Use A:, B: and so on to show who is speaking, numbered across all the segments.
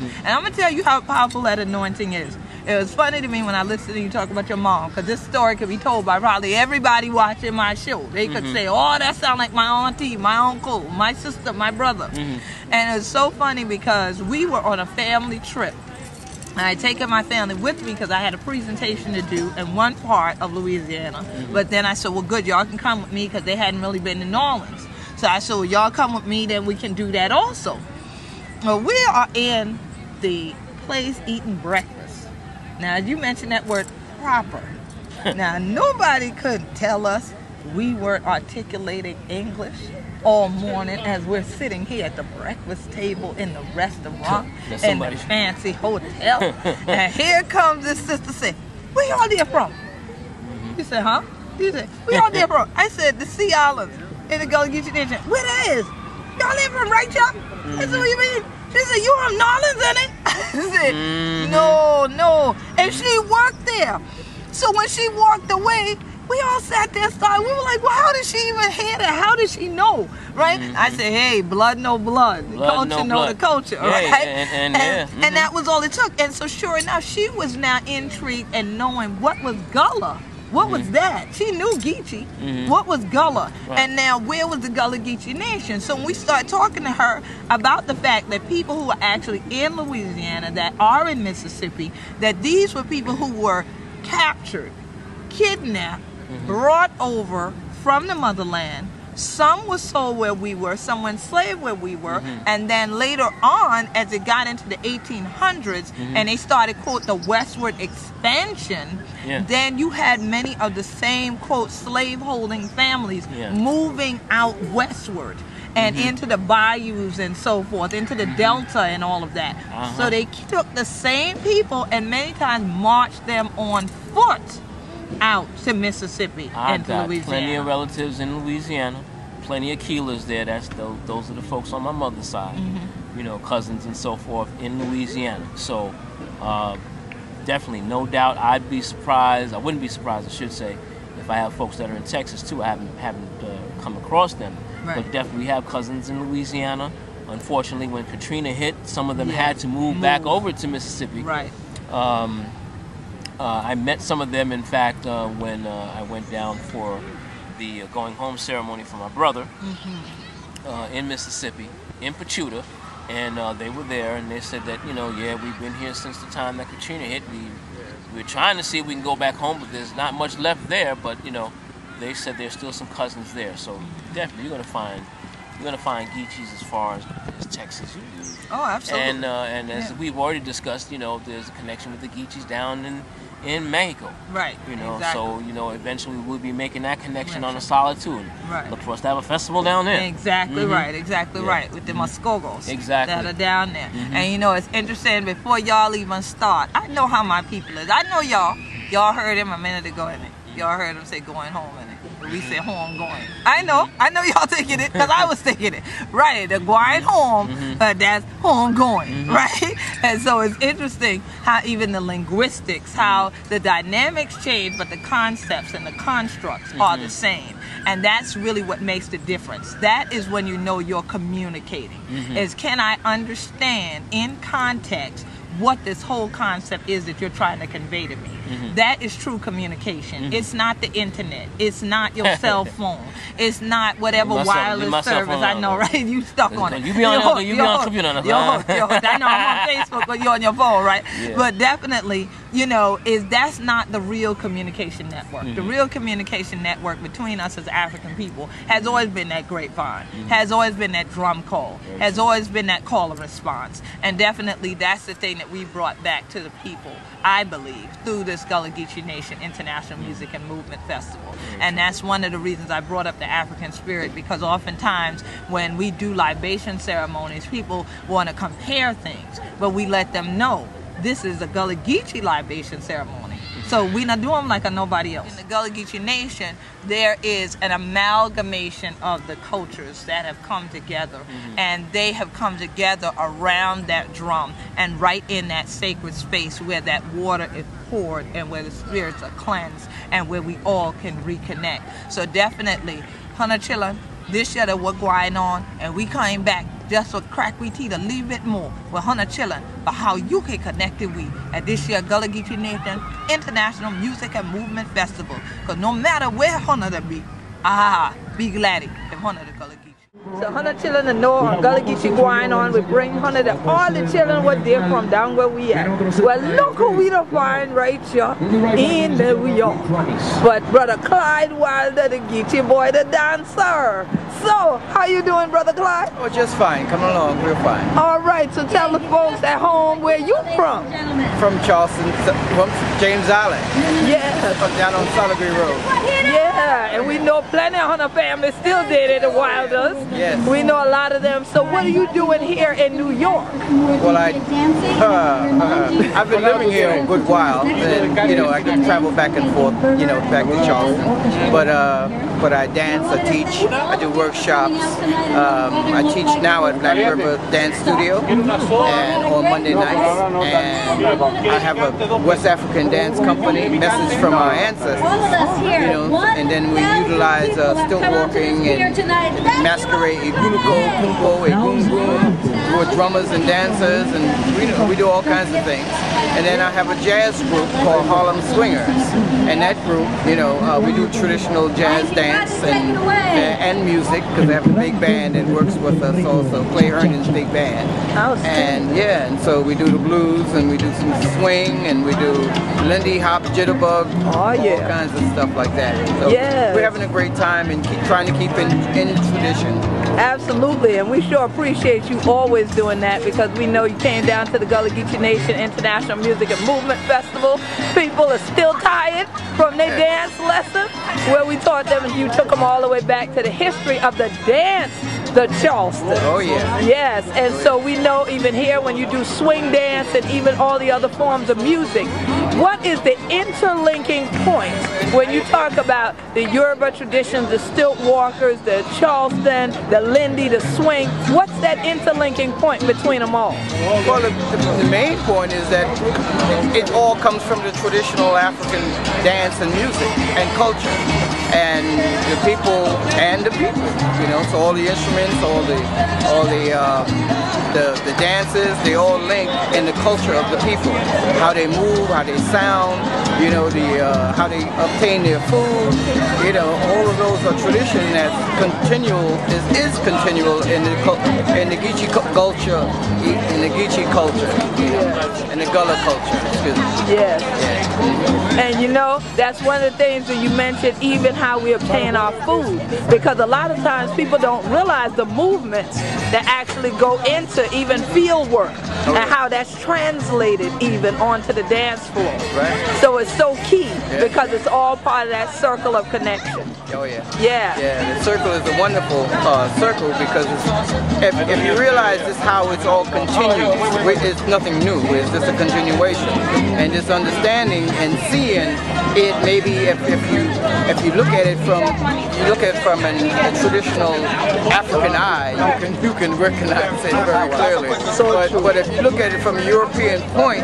A: And I'm going to tell you how powerful that anointing is. It was funny to me when I listened to you talk about your mom, because this story could be told by probably everybody watching my show. They could say, oh, that sounds like my auntie, my uncle, my sister, my brother. And it was so funny because we were on a family trip. I had taken my family with me because I had a presentation to do in one part of Louisiana. But then I said, well, good, y'all can come with me because they hadn't really been in New Orleans. So I said, well, y'all come with me, then we can do that also. Well, we are in the place eating breakfast. Now, you mentioned that word proper. Now, nobody could tell us we weren't articulating English all morning as we're sitting here at the breakfast table in the restaurant in the fancy hotel. And here comes this sister saying, where y'all there from? You said, huh? You said, where y'all there from? I said, the Sea Islands in the Gullah Geechee Nation. Where that is? Y'all live from right, y'all? I said, what you mean? She said, you from New Orleans, ain't it? I said, no. And she worked there. So when she walked away, we all sat there and started. We were like, well, how did she even hear that? How did she know? Right? I said, hey, blood, no blood. Culture, no the culture. Right? And that was all it took. And so sure enough, she was now intrigued and knowing what was Gullah. What was that? She knew Geechee. What was Gullah? Right. And now, where was the Gullah Geechee Nation? So when we started talking to her about the fact that people who are actually in Louisiana, that are in Mississippi, that these were people who were captured, kidnapped, brought over from the motherland. Some were sold where we were, some were enslaved where we were, and then later on, as it got into the 1800s, and they started, quote, the westward expansion, then you had many of the same, quote, slave-holding families moving out westward and into the bayous and so forth, into the delta and all of that. So they took the same people and many times marched them on foot out to Mississippi and to Louisiana.
B: Plenty of relatives in Louisiana, plenty of Keelers there. Those are the folks on my mother's side, you know, cousins and so forth in Louisiana. So definitely, no doubt, I'd be surprised. I wouldn't be surprised, I should say, if I have folks that are in Texas too. I haven't come across them, but definitely we have cousins in Louisiana. Unfortunately, when Katrina hit, some of them had to move back over to Mississippi. I met some of them, in fact, when I went down for the going home ceremony for my brother in Mississippi, in Pachuta, and they were there, and they said that, you know, we've been here since the time that Katrina hit. We're trying to see if we can go back home, but there's not much left there. But you know, they said there's still some cousins there, so definitely you're gonna find Geechees as far as Texas.
A: Oh, absolutely.
B: And as we've already discussed, you know, there's a connection with the Geechees down in Mexico. Right. You know, so, you know, eventually we'll be making that connection on a solid tune. Right. Look for us to have a festival down there. Exactly right. Exactly right. With the Muskogos. Exactly. That are down there. And, you know, it's interesting, before y'all even start, I know how my people is. I know y'all. Y'all heard him a minute ago, innit? Y'all heard him say going home, innit? We said home going. I know y'all thinking it, because I was thinking it. Right, the Gwine home, that's home going, right? And so it's interesting how even the linguistics, how the dynamics change, but the concepts and the constructs are the same. And that's really what makes the difference. That is when you know you're communicating. Is, can I understand in context what this whole concept is that you're trying to convey to me? That is true communication. It's not the internet. It's not your cell phone. It's not whatever wireless service. I know, right? You stuck on it. You be on computer. I know I'm on Facebook, but you're on your phone, right? But definitely, you know, that's not the real communication network. The real communication network between us as African people has always been that grapevine, has always been that drum call, has always been that call and response. And definitely that's the thing that we brought back to the people, I believe, through this Gullah Geechee Nation International Music and Movement Festival. And that's one of the reasons I brought up the African spirit, because oftentimes when we do libation ceremonies, people want to compare things, but we let them know this is a Gullah Geechee libation ceremony. So we not doing them like a nobody else. In the Gullah Geechee Nation, there is an amalgamation of the cultures that have come together, and they have come together around that drum and right in that sacred space where that water is poured and where the spirits are cleansed and where we all can reconnect. So definitely, Hunachilla,
A: this year that we're going on, and we came back just with crack we tea to leave it more. We're Hunter chilling for how you can connect it with at this year Gullah Geechee Nation International Music and Movement Festival. Because no matter where Hunter to be, be glad if Hunter the Gullah Geechee. So Hunter children to know on Gullah Geechee Gwine on, we bring Hunter to all the children what they're from down where we at. Well, look who we to find right here in New York. But Brother Clyde Walker, the Geechee boy, the dancer. So, how you doing, Brother Clyde?
C: Oh, just fine. Coming along real fine.
A: All right, so tell the folks at home where you from.
C: From Charleston, from James Island.
A: Yeah.
C: Down on Solidarity Road.
A: Yeah, and we know plenty of Hunter families still did it, the Wilders.
C: Yes.
A: We know a lot of them. So what are you doing here in New York?
C: Well, I've been living here a good while. And, you know, I can travel back and forth, you know, back to Charleston. But I dance, I teach, I do workshops. I teach now at Black River Dance Studio and on Monday nights. And I have a West African dance company, Message from Our Ancestors. You know, and then we utilize stilt walking and masquerade, Iguluko, Kumpo, Egungun, with drummers and dancers, and we do all kinds of things. And then I have a jazz group called Harlem Swingers, and that group, you know, we do traditional jazz dance and music, because I have a big band that works with us also, Clay Herndon's big band. And yeah, and so we do the blues, and we do some swing, and we do Lindy Hop, Jitterbug, all kinds of stuff like that. So we're having a great time and trying to keep in tradition.
A: Absolutely, and we sure appreciate you always doing that, because we know you came down to the Gullah Geechee Nation International Music and Movement Festival. People are still tired from their dance lesson, where we taught them and you took them all the way back to the history of the dance, the Charleston.
C: Oh yeah.
A: Yes, and so we know even here when you do swing dance and even all the other forms of music, what is the interlinking point when you talk about the Yoruba traditions, the stilt walkers, the Charleston, the Lindy, the swing? What's that interlinking point between them all?
C: Well, the main point is that it all comes from the traditional African dance and music and culture, and the people, you know. So all the instruments, all the dances, they all link in the culture of the people. How they move, how they sound, you know, how they obtain their food, you know, all of those are tradition that's continual, is continual in the Geechee culture, in the Gullah culture. Excuse me.
A: Yes. And you know, that's one of the things that you mentioned, even how we obtain our food, because a lot of times people don't realize the movements that actually go into even field work and how that's translated even onto the dance floor.
C: Right.
A: So it's so key because it's all part of that circle of connection.
C: Oh yeah.
A: Yeah.
C: Yeah, the circle is a wonderful circle, because if you realize this how it's all continues, it's nothing new, it's just a continuation. And just understanding and seeing it, maybe if you look at it from a traditional African eye, you can recognize it very clearly. But if you look at it from a European point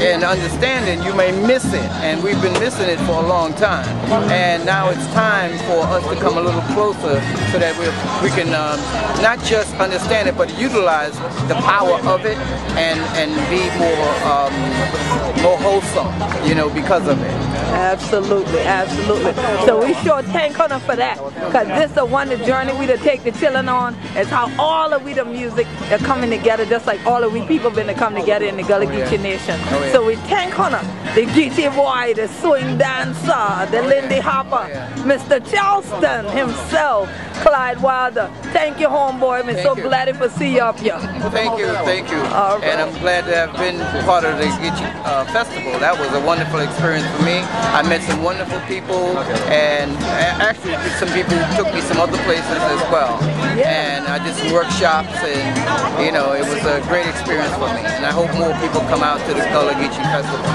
C: and understanding, you may miss it, and we've been missing it for a long time. And now it's time for us to come a little closer, so that we can not just understand it, but utilize the power of it and be more wholesome, you know, because of it.
A: Absolutely, absolutely. So we sure thank Hunter for that, because this is one the journey we to take the children on. It's how all of we the music are coming together, just like all of we people been to come together in the Gullah Geechee Nation. So we thank Hunter, the Geechee boy, the swing dancer, the Lindy Hopper, Mr. Charleston himself, Clyde Walker. Thank you, homeboy. I'm so glad to see you up here.
C: Thank you, thank you. And I'm glad to have been part of the Geechee Festival. That was a wonderful experience for me. I met some wonderful people, and actually some people took me some other places as well. And I did some workshops, and you know, it was a great experience for me. And I hope more people come out to the Gullah Geechee Festival.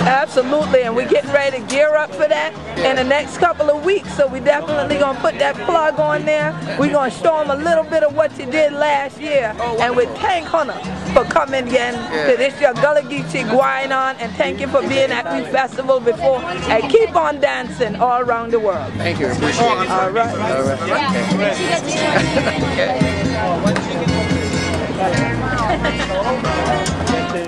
A: Absolutely, and we're getting ready to gear up for that in the next couple of weeks. So we definitely gonna put that plug on there. We're gonna show them a little bit of what you did last year, and we thank Hunter for coming again to this your Gullah Geechee Gwine on, and thank you for being at the festival before, and keep on dancing all around the world.
C: Thank you, appreciate it.
A: All right.
C: All right. Okay.